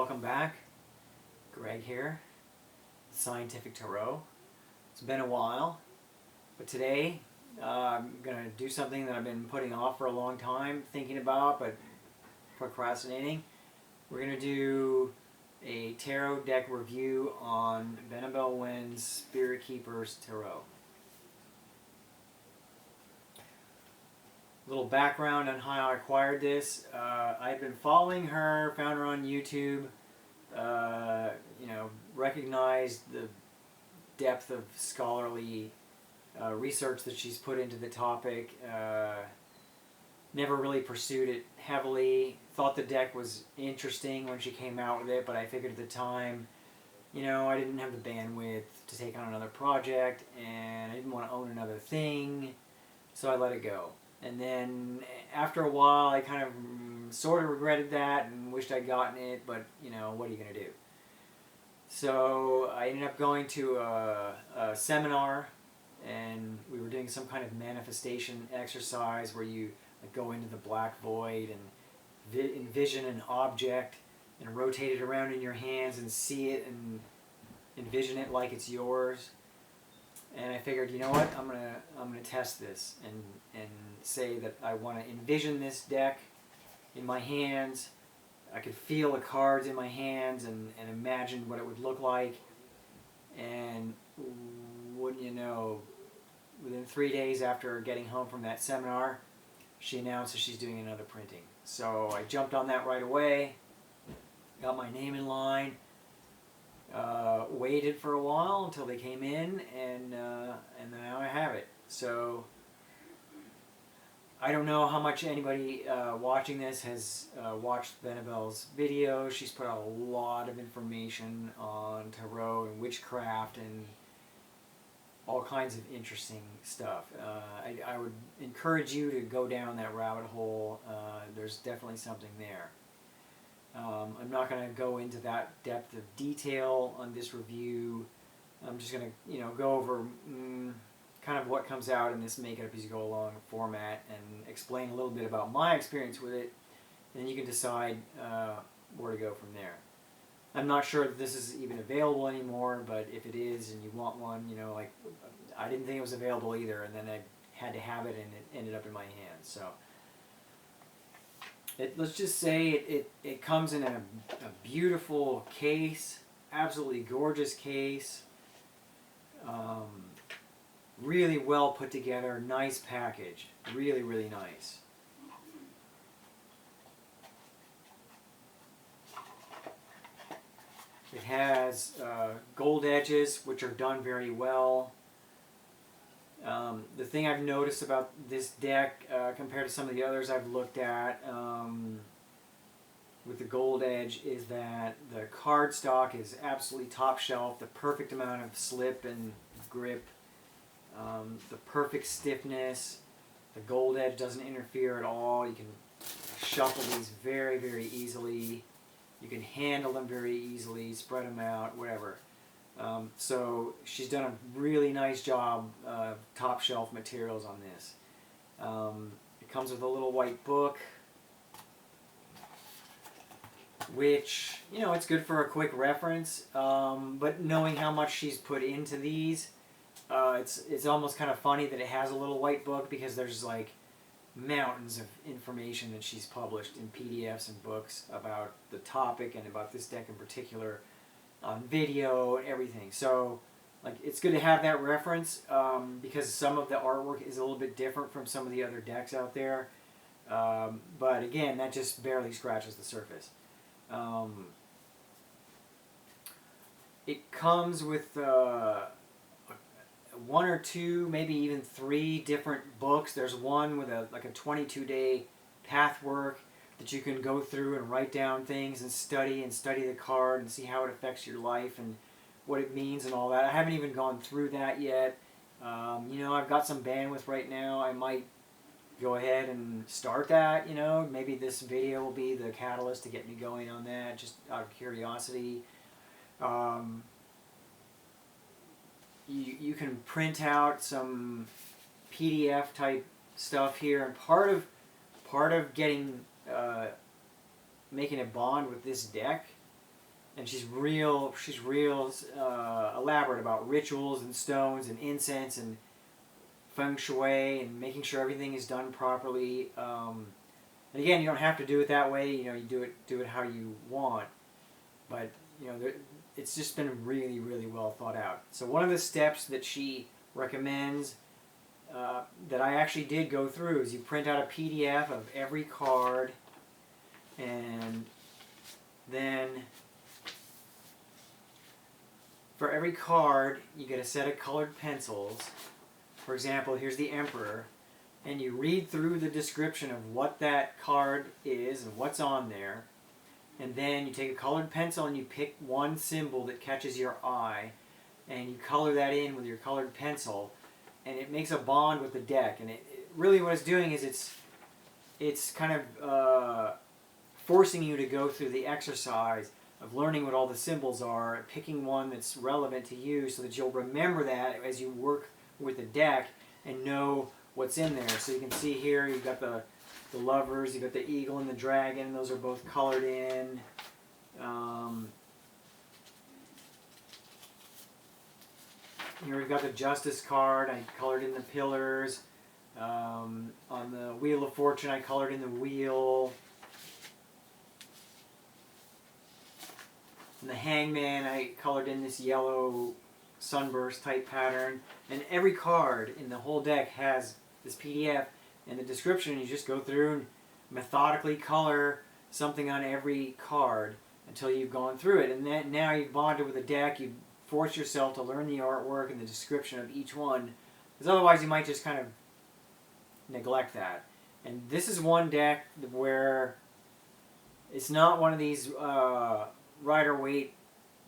welcome back. Greg here, Scientific Tarot. It's been a while, but today I'm going to do something that I've been putting off for a long time, thinking about, but procrastinating. We're going to do a tarot deck review on Benebell Wynn's Spirit Keepers Tarot. Little background on how I acquired this. I've been following her, found her on YouTube, recognized the depth of scholarly research that she's put into the topic. Never really pursued it heavily. Thought the deck was interesting when she came out with it, but I figured at the time, I didn't have the bandwidth to take on another project, and I didn't want to own another thing, so I let it go. And then after a while, I kind of sort of regretted that and wished I'd gotten it, but, what are you going to do? So I ended up going to a seminar, and we were doing some kind of manifestation exercise where you go into the black void and envision an object and rotate it around in your hands and see it and envision it like it's yours. And I figured, you know what, I'm gonna test this and say that I want to envision this deck in my hands. I could feel the cards in my hands and imagine what it would look like. And wouldn't you know, within 3 days after getting home from that seminar, she announced that she's doing another printing. So I jumped on that right away, got my name in line, waited for a while until they came in, and now I have it. So I don't know how much anybody watching this has watched Benebell's video. She's put out a lot of information on tarot and witchcraft and all kinds of interesting stuff. I would encourage you to go down that rabbit hole. There's definitely something there. I'm not going to go into that depth of detail on this review. I'm just going to, go over kind of what comes out in this make it up as you go along format and explain a little bit about my experience with it, and then you can decide where to go from there. I'm not sure that this is even available anymore, but if it is and you want one, I didn't think it was available either, and then I had to have it and it ended up in my hands. So let's just say it comes in a beautiful case, absolutely gorgeous case, really well put together, nice package, really, really nice. It has gold edges, which are done very well. The thing I've noticed about this deck compared to some of the others I've looked at with the gold edge is that the cardstock is absolutely top shelf, the perfect amount of slip and grip, the perfect stiffness. The gold edge doesn't interfere at all. You can shuffle these very, very easily. You can handle them very easily, spread them out, whatever. So she's done a really nice job of top shelf materials on this. It comes with a little white book, which, it's good for a quick reference, but knowing how much she's put into these, it's almost kind of funny that it has a little white book, because there's like mountains of information that she's published in PDFs and books about the topic and about this deck in particular, on video and everything. So it's good to have that reference, because some of the artwork is a little bit different from some of the other decks out there, but again, that just barely scratches the surface. It comes with one or two, maybe even 3 different books. There's one with a 22-day path work that you can go through and write down things and study the card and see how it affects your life and what it means and all that. I haven't even gone through that yet. I've got some bandwidth right now. I might go ahead and start that. Maybe this video will be the catalyst to get me going on that, just out of curiosity. You can print out some PDF type stuff here, and part of getting making a bond with this deck and she's real elaborate about rituals and stones and incense and feng shui and making sure everything is done properly. And again, you don't have to do it that way. You do it how you want, but it's just been really, really well thought out. So one of the steps that she recommends that I actually did go through is you print out a PDF of every card, and then for every card you get a set of colored pencils. For example, here's the Emperor, and you read through the description of what that card is and what's on there, and then you take a colored pencil and you pick one symbol that catches your eye, and you color that in with your colored pencil, and it makes a bond with the deck. And it really what it's doing is it's kind of forcing you to go through the exercise of learning what all the symbols are, picking one that's relevant to you so that you'll remember that as you work with the deck and know what's in there. So you can see here you've got the lovers, you've got the eagle and the dragon, those are both colored in. Here we've got the Justice card, I colored in the pillars. On the Wheel of Fortune I colored in the wheel. And the Hangman I colored in this yellow sunburst type pattern. And every card in the whole deck has this PDF and the description. You just go through and methodically color something on every card until you've gone through it. And then now you've bonded with the deck, you force yourself to learn the artwork and the description of each one, because otherwise you might just kind of neglect that. And this is one deck where it's not one of these Rider-Waite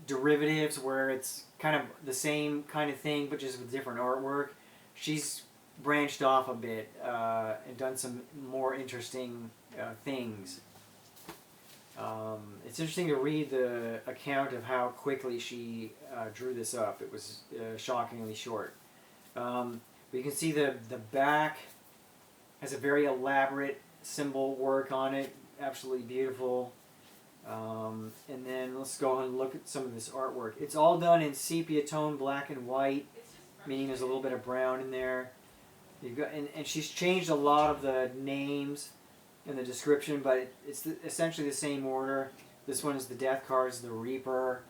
derivatives where it's kind of the same kind of thing but just with different artwork. She's branched off a bit and done some more interesting things. It's interesting to read the account of how quickly she drew this up. It was shockingly short. But you can see the back has a very elaborate symbol work on it, absolutely beautiful. And then let's go and look at some of this artwork. It's all done in sepia tone, black and white, meaning there's a little bit of brown in there. You've got, and she's changed a lot of the names in the description, but it's essentially the same order. This one is the Death cards, the Reaper.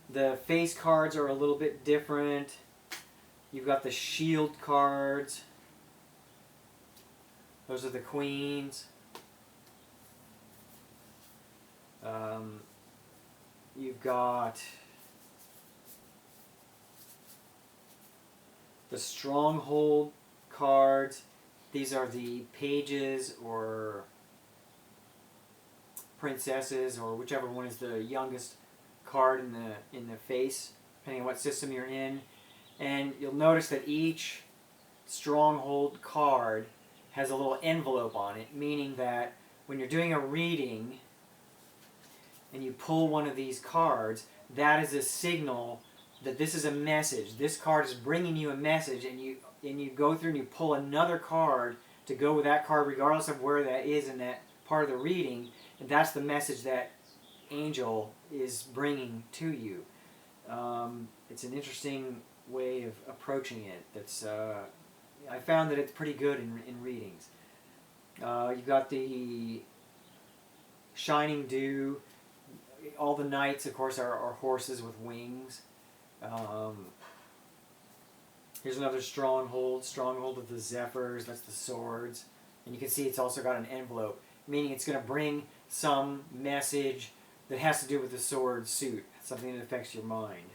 The face cards are a little bit different. You've got the Shield cards. Those are the Queens. You've got the Stronghold cards. These are the pages or princesses, or whichever one is the youngest card in the face, depending on what system you're in. And you'll notice that each Stronghold card has a little envelope on it, meaning that when you're doing a reading and you pull one of these cards, that is a signal that this is a message. This card is bringing you a message, and you go through and you pull another card to go with that card regardless of where that is in that part of the reading, and that's the message that Angel is bringing to you. It's an interesting way of approaching it. That's I found that it's pretty good in readings. You've got the Shining Dew. All the knights, of course, are horses with wings. Here's another Stronghold. Stronghold of the Zephyrs. That's the swords. And you can see it's also got an envelope, meaning it's going to bring some message that has to do with the sword suit, something that affects your mind.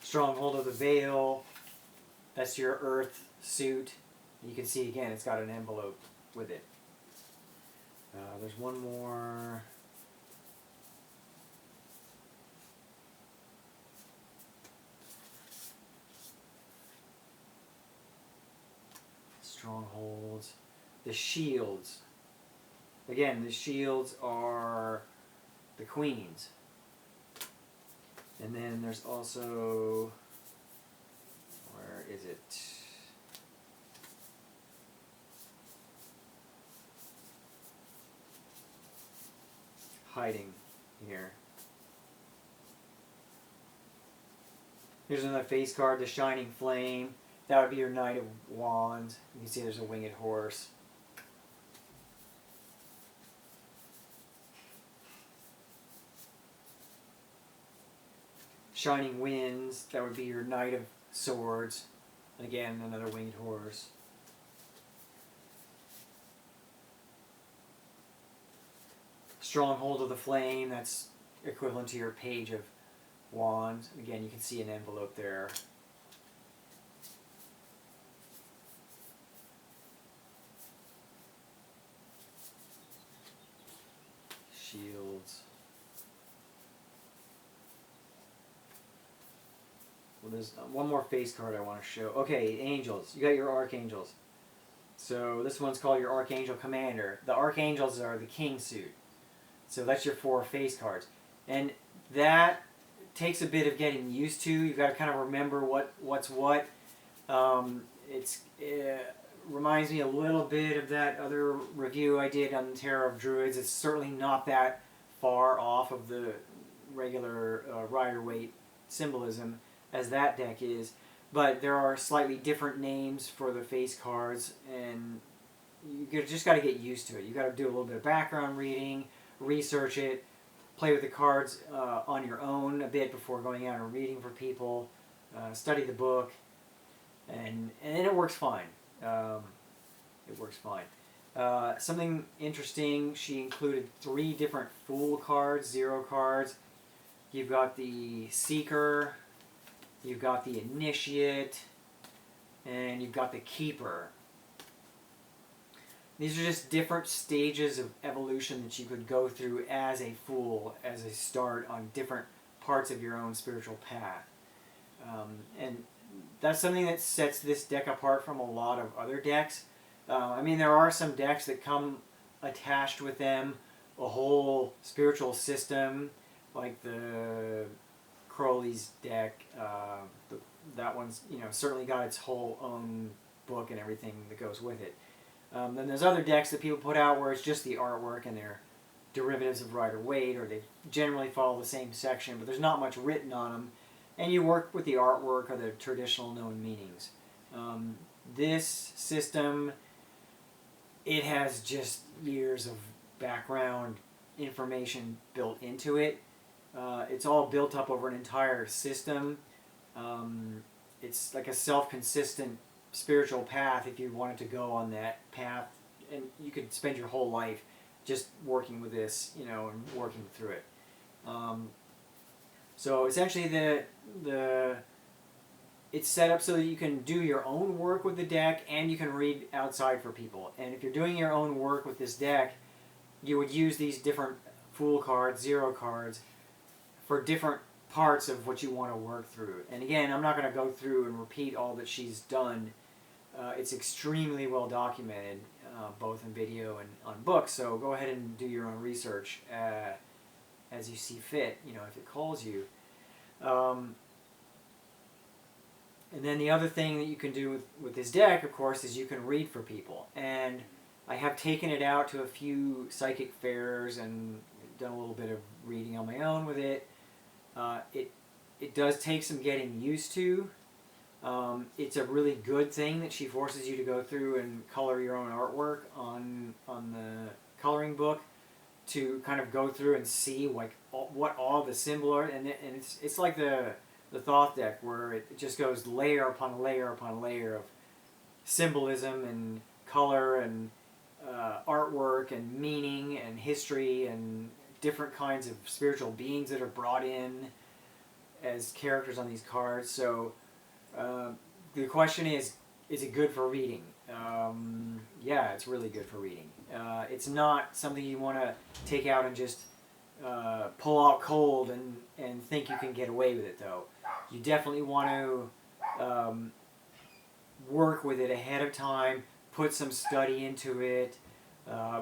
Stronghold of the Veil. That's your earth suit. You can see again it's got an envelope with it. There's one more. Strongholds. The shields. Again, the shields are the queens. And then there's also, where is it? hiding here. Here's another face card, the Shining Flame. That would be your Knight of Wands. You can see there's a winged horse. Shining Winds, that would be your Knight of Swords. And again, another winged horse. Stronghold of the Flame, that's equivalent to your Page of Wands. Again, you can see an envelope there. Shields. Well, there's one more face card I want to show. Okay, angels. You got your archangels. So this one's called your Archangel Commander. The archangels are the king suit. So that's your 4 face cards. And that takes a bit of getting used to. You've got to kind of remember what's what. It reminds me a little bit of that other review I did on the Tarot of Druids. It's certainly not that far off of the regular Rider-Waite symbolism as that deck is. But there are slightly different names for the face cards, and you just got to get used to it. You got to do a little bit of background reading, research it, play with the cards on your own a bit before going out and reading for people, study the book, and then it works fine. It works fine. Something interesting, she included 3 different Fool cards, 0 cards. You've got the Seeker, you've got the Initiate, and you've got the Keeper. These are just different stages of evolution that you could go through as a Fool, as a start on different parts of your own spiritual path. And that's something that sets this deck apart from a lot of other decks. I mean, there are some decks that come attached with them a whole spiritual system, like the Crowley's deck. That one's, certainly got its whole own book and everything that goes with it. Then there's other decks that people put out where it's just the artwork and they're derivatives of Rider-Waite, or they generally follow the same section, but there's not much written on them, and you work with the artwork or the traditional known meanings. This system, it has just years of background information built into it. It's all built up over an entire system. It's like a self-consistent spiritual path if you wanted to go on that path, and you could spend your whole life just working with this, and working through it. So essentially it's set up so that you can do your own work with the deck and you can read outside for people. And if you're doing your own work with this deck, you would use these different Fool cards, 0 cards, for different parts of what you want to work through. And again, I'm not going to go through and repeat all that she's done. It's extremely well documented, both in video and on books, so go ahead and do your own research as you see fit, if it calls you. And then the other thing that you can do with this deck, of course, is you can read for people. And I have taken it out to a few psychic fairs and done a little bit of reading on my own with it. It does take some getting used to. It's a really good thing that she forces you to go through and color your own artwork on the coloring book, to kind of go through and see what all the symbol are, and it's like the Thoth deck, where it just goes layer upon layer upon layer of symbolism and color and artwork and meaning and history and different kinds of spiritual beings that are brought in as characters on these cards. So the question is it good for reading? Yeah, it's really good for reading. It's not something you want to take out and just pull out cold and think you can get away with it, though. You definitely want to work with it ahead of time, put some study into it,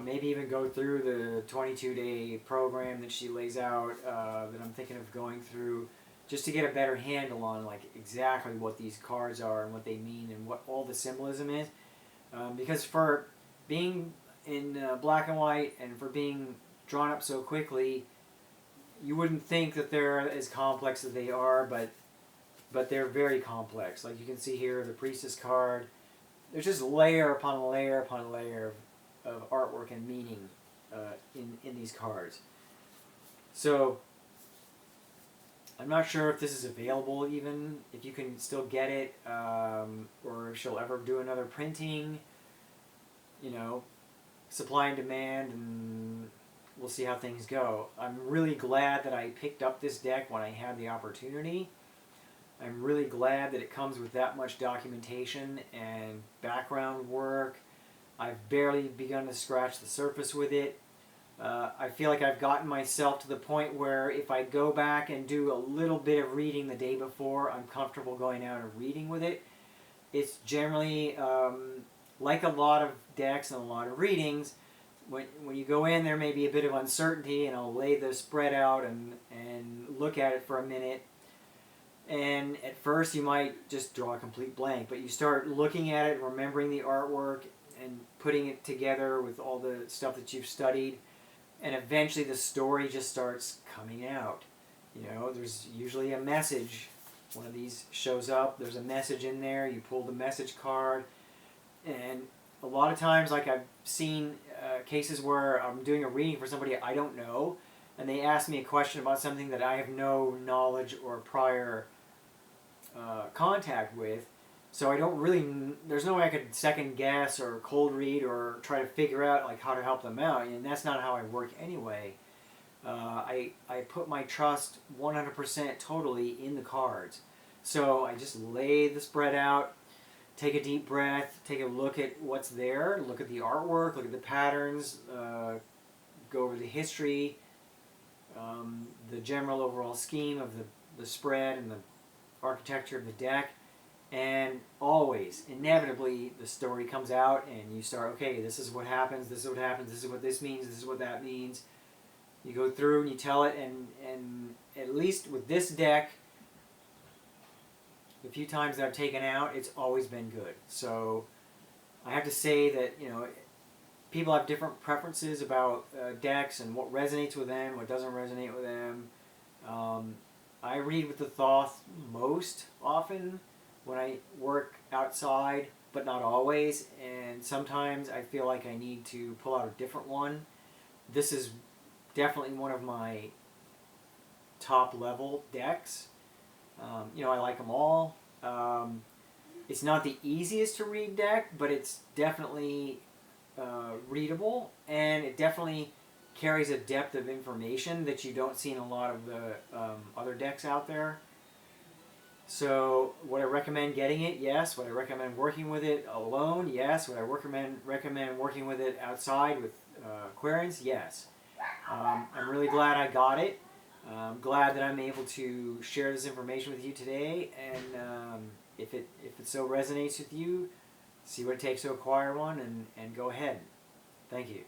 maybe even go through the 22-day program that she lays out, that I'm thinking of going through, just to get a better handle on exactly what these cards are and what they mean and what all the symbolism is. Because for being in black and white and for being drawn up so quickly, you wouldn't think that they're as complex as they are, but they're very complex. Like you can see here, the Priestess card. There's just layer upon layer upon layer of artwork and meaning in these cards. So I'm not sure if this is available even, if you can still get it, or if she'll ever do another printing. You know, supply and demand, and we'll see how things go. I'm really glad that I picked up this deck when I had the opportunity. I'm really glad that it comes with that much documentation and background work. I've barely begun to scratch the surface with it. I feel like I've gotten myself to the point where if I go back and do a little bit of reading the day before, I'm comfortable going out and reading with it. It's generally, like a lot of decks and a lot of readings, when you go in, there may be a bit of uncertainty, and I'll lay the spread out and look at it for a minute. And at first you might just draw a complete blank, but you start looking at it, remembering the artwork, and putting it together with all the stuff that you've studied, and eventually the story just starts coming out. You know, there's usually a message. One of these shows up, there's a message in there, you pull the message card, and a lot of times, like I've seen cases where I'm doing a reading for somebody I don't know, and they ask me a question about something that I have no knowledge or prior contact with, so I don't really, there's no way I could second guess or cold read or try to figure out like how to help them out, and that's not how I work anyway. I put my trust 100% totally in the cards. So I just lay the spread out, take a deep breath, take a look at what's there, look at the artwork, look at the patterns, go over the history, the general overall scheme of the spread and the architecture of the deck, and always, inevitably, the story comes out and you start, okay, this is what happens, this is what happens, this is what this means, this is what that means. You go through and you tell it, and at least with this deck, the few times that I've taken out, it's always been good. So I have to say that, you know, people have different preferences about decks and what resonates with them, what doesn't resonate with them. I read with the Thoth most often when I work outside, but not always. And sometimes I feel like I need to pull out a different one. This is definitely one of my top level decks. You know, I like them all. It's not the easiest to read deck, but it's definitely readable, and it definitely carries a depth of information that you don't see in a lot of the other decks out there. So would I recommend getting it? Yes. Would I recommend working with it alone? Yes. Would I recommend working with it outside with Aquarians? Yes. I'm really glad I got it. I'm glad that I'm able to share this information with you today, and if it so resonates with you, see what it takes to acquire one, and go ahead. Thank you.